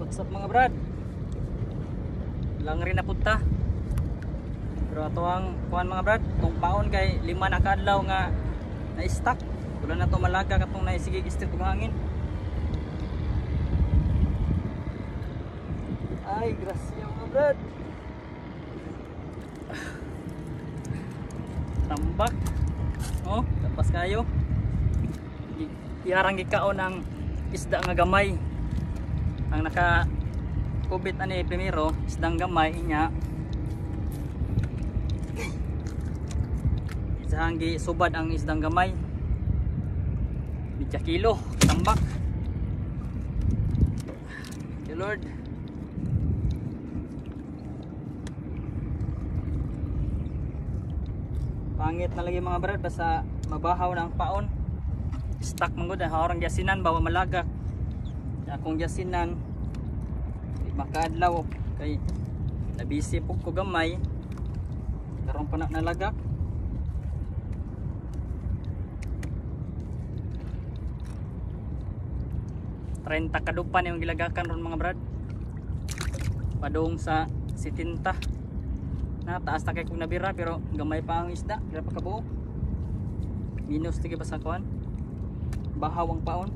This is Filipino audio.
What's up mga brad? Lang rin na punta. Pero ato ang kuhan mga brad, itong paon kay 5 na kadlaw nga na-stack. Wala na ito malaga katong naisigig strip ng hangin. Ay, grasya mga brad. Tambak. Oh, tapas kayo. Iarang gikaon ang isda nga gamay. Ang naka kubit ani primero isdang gamay inya. Isang gi subad ang isdang gamay. 2 kilo tambak. Thank you Lord. Pangit na lagi mga brad basta mabahaw na ang paon. Stuck man gud harang yasinan bawa malaga. Akong yasinan makadlaw kay nabisi po ko gamay karon pa na nalagak. Renta kadupan yung gilagakan ron mga brad padung sa 70 na taas na kay kung nabira pero gamay pa ang isda kaya pa kabuo minus tige pa sa kuan bahaw ang paon.